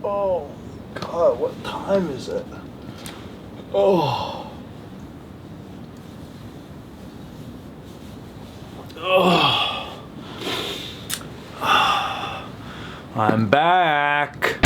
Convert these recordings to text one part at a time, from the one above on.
Oh God, what time is it? Oh. Oh. I'm back.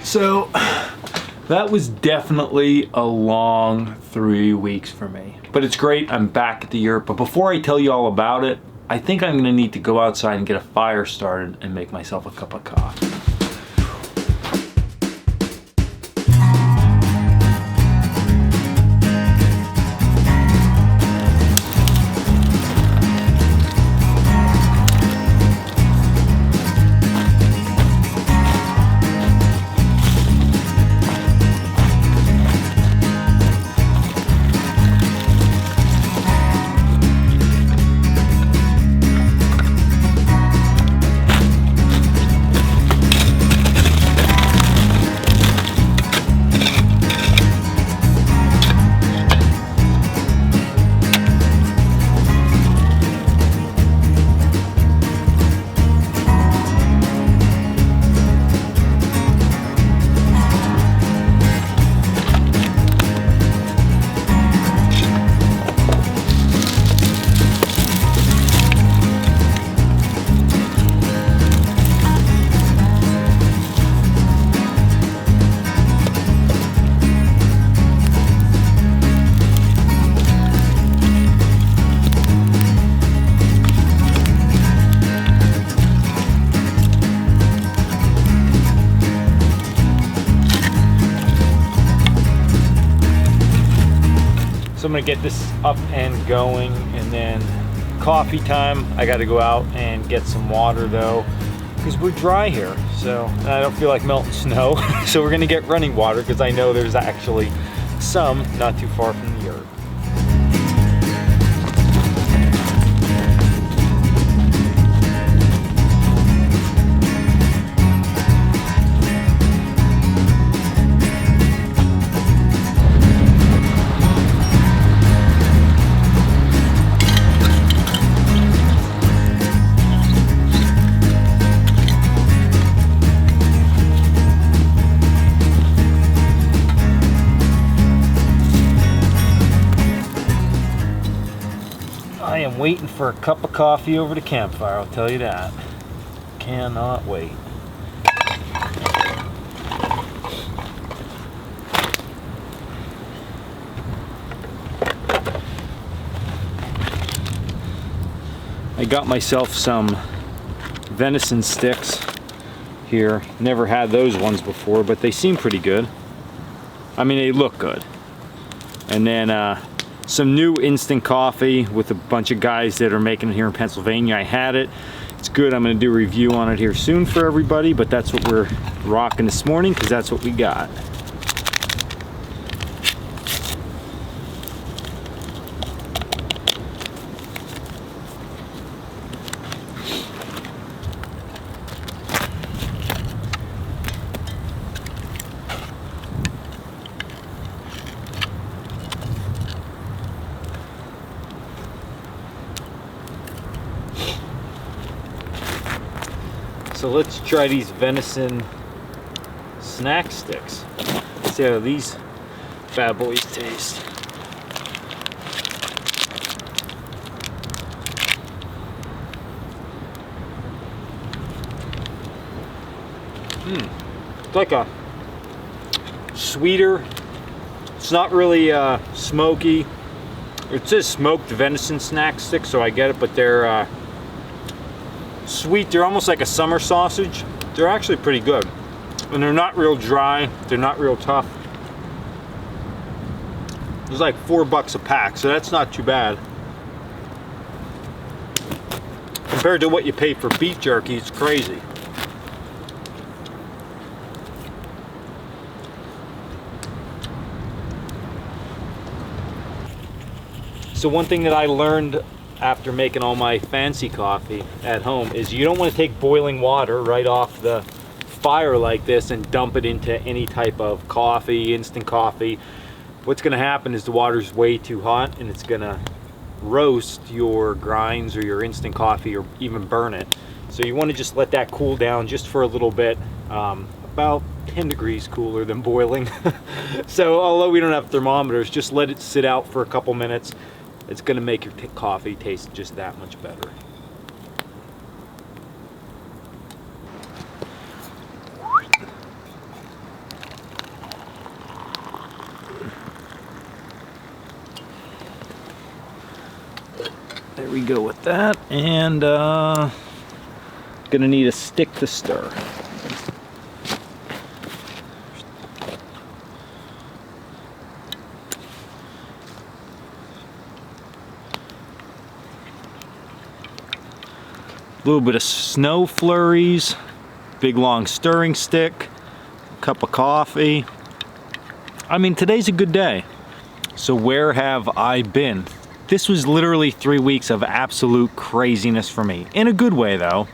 So that was definitely a long 3 weeks for me, but it's great. I'm back at the yurt. But before I tell you all about it, I think I'm gonna need to go outside and get a fire started and make myself a cup of coffee. So I'm gonna get this up and going, and then coffee time. I gotta go out and get some water though, because we're dry here. So I don't feel like melting snow. So we're gonna get running water, because I know there's actually some not too far from the yurt. waiting for a cup of coffee over the campfire, I'll tell you that. Cannot wait. I got myself some venison sticks here. Never had those ones before, but they seem pretty good. I mean, they look good. And then some new instant coffee with a bunch of guys that are making it here in Pennsylvania. I had it. It's good. I'm going to do a review on it here soon for everybody, but that's what we're rocking this morning because that's what we got. So let's try these venison snack sticks. See how these bad boys taste. It's like a sweeter, it's not really smoky. It says smoked venison snack sticks, so I get it, but they're sweet. They're almost like a summer sausage. They're actually pretty good. And they're not real dry. They're not real tough. It's like $4 a pack, so that's not too bad. Compared to what you pay for beef jerky, it's crazy. So one thing that I learned after making all my fancy coffee at home is you don't want to take boiling water right off the fire like this and dump it into any type of coffee, instant coffee. What's going to happen is the water's way too hot and it's going to roast your grinds or your instant coffee or even burn it. So you want to just let that cool down just for a little bit, about 10 degrees cooler than boiling. So although we don't have thermometers, just let it sit out for a couple minutes. It's going to make your coffee taste just that much better. There we go with that, and going to need a stick to stir. A little bit of snow flurries, big long stirring stick, a cup of coffee. I mean, today's a good day. So where have I been? This was literally 3 weeks of absolute craziness for me. In a good way though.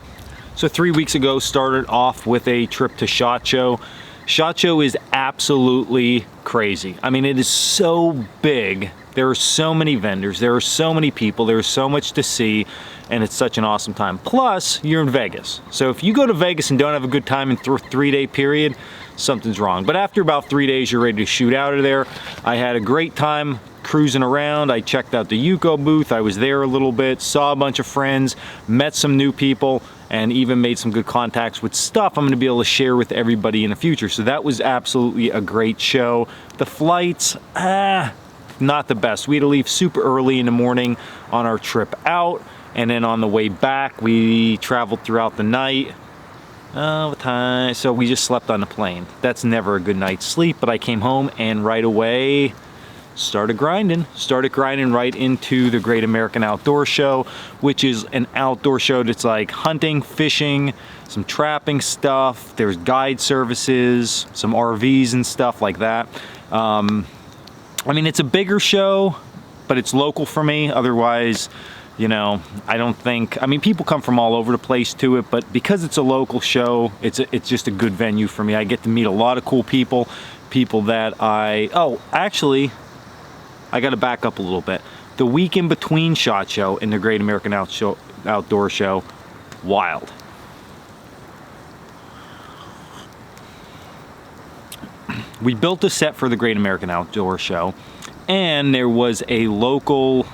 So 3 weeks ago started off with a trip to SHOT Show. SHOT Show is absolutely crazy. I mean, it is so big. There are so many vendors, there are so many people, there's so much to see, and it's such an awesome time. Plus, you're in Vegas. So if you go to Vegas and don't have a good time in a 3-day period, something's wrong. But after about 3 days, you're ready to shoot out of there. I had a great time cruising around. I checked out the Yuko booth. I was there a little bit, saw a bunch of friends, met some new people, and even made some good contacts with stuff I'm going to be able to share with everybody in the future. So that was absolutely a great show. The flights, not the best. We had to leave super early in the morning on our trip out, and then on the way back we traveled throughout the night. So we just slept on the plane. That's never a good night's sleep, but I came home and right away started grinding right into the Great American Outdoor Show, which is an outdoor show that's like hunting, fishing, some trapping stuff. There's guide services, some RVs and stuff like that. I mean, it's a bigger show, but it's local for me. Otherwise, you know, I don't think, I mean, people come from all over the place to it, but because it's a local show, it's just a good venue for me. I get to meet a lot of cool people that actually, I got to back up a little bit. The week in between SHOT Show and the Great American Outdoor Show, wild. We built a set for the Great American Outdoor Show, and there was a local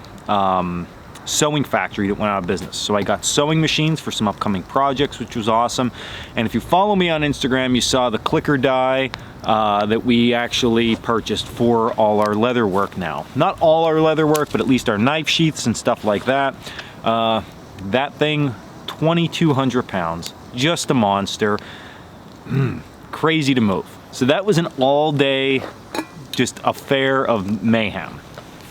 sewing factory that went out of business. So I got sewing machines for some upcoming projects, which was awesome. And if you follow me on Instagram, you saw the clicker die that we actually purchased for all our leather work now. Not all our leather work, but at least our knife sheaths and stuff like that. That thing, 2,200 pounds, just a monster. Crazy to move. So that was an all-day, just affair of mayhem.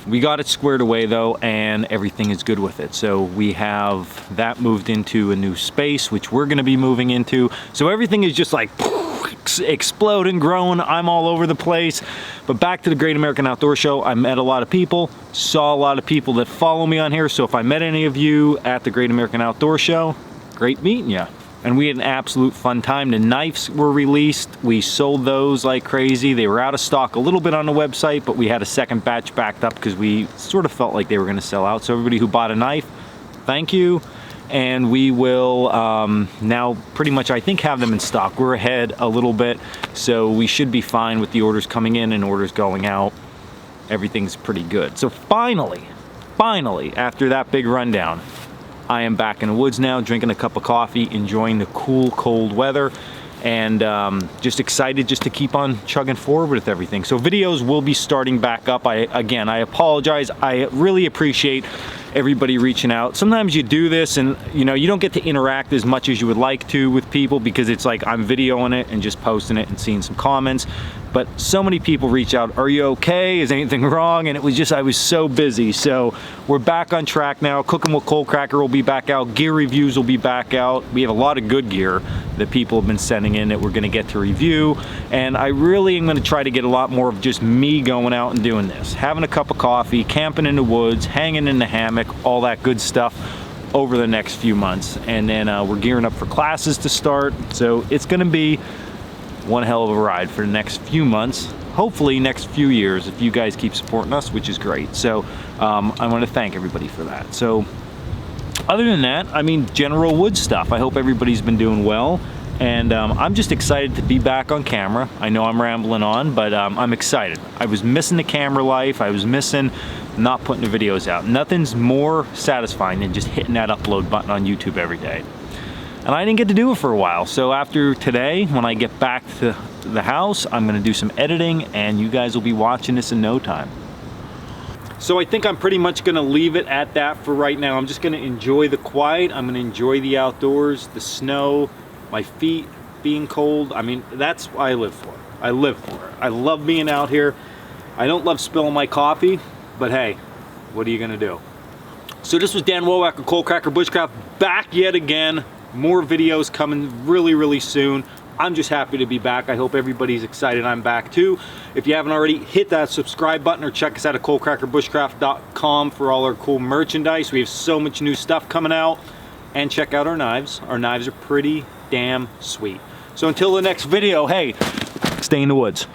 We got it squared away though, and everything is good with it. So we have that moved into a new space, which we're gonna be moving into. So everything is just like exploding, growing. I'm all over the place. But back to the Great American Outdoor Show, I met a lot of people, saw a lot of people that follow me on here. So if I met any of you at the Great American Outdoor Show, great meeting you. And we had an absolute fun time. The knives were released. We sold those like crazy. They were out of stock a little bit on the website, but we had a second batch backed up because we sort of felt like they were gonna sell out. So everybody who bought a knife, thank you. And we will now pretty much, I think, have them in stock. We're ahead a little bit, so we should be fine with the orders coming in and orders going out. Everything's pretty good. So finally, after that big rundown, I am back in the woods now, drinking a cup of coffee, enjoying the cool, cold weather, and just excited just to keep on chugging forward with everything. So videos will be starting back up. I apologize. I really appreciate everybody reaching out. Sometimes you do this and you know, you don't get to interact as much as you would like to with people because it's like I'm videoing it and just posting it and seeing some comments. But so many people reach out, are you okay? Is anything wrong? And it was just, I was so busy. So we're back on track now. Cooking with Coalcracker will be back out. Gear reviews will be back out. We have a lot of good gear that people have been sending in that we're gonna get to review. And I really am gonna try to get a lot more of just me going out and doing this. Having a cup of coffee, camping in the woods, hanging in the hammock, all that good stuff over the next few months. And then we're gearing up for classes to start. So it's gonna be one hell of a ride for the next few months, hopefully next few years, if you guys keep supporting us, which is great. So I want to thank everybody for that. So other than that, I mean, general wood stuff. I hope everybody's been doing well, and I'm just excited to be back on camera. I know I'm rambling on, but I'm excited. I was missing the camera life. I was missing not putting the videos out. Nothing's more satisfying than just hitting that upload button on YouTube every day. And I didn't get to do it for a while. So after today, when I get back to the house, I'm gonna do some editing and you guys will be watching this in no time. So I think I'm pretty much gonna leave it at that for right now. I'm just gonna enjoy the quiet. I'm gonna enjoy the outdoors, the snow, my feet being cold. I mean, that's what I live for. I live for it. I love being out here. I don't love spilling my coffee, but hey, what are you gonna do? So this was Dan Wowack of Coalcracker Bushcraft, back yet again. More videos coming really, really soon. I'm just happy to be back. I hope everybody's excited I'm back too. If you haven't already, hit that subscribe button or check us out at coalcrackerbushcraft.com for all our cool merchandise. We have so much new stuff coming out. And check out our knives. Our knives are pretty damn sweet. So until the next video, hey, stay in the woods.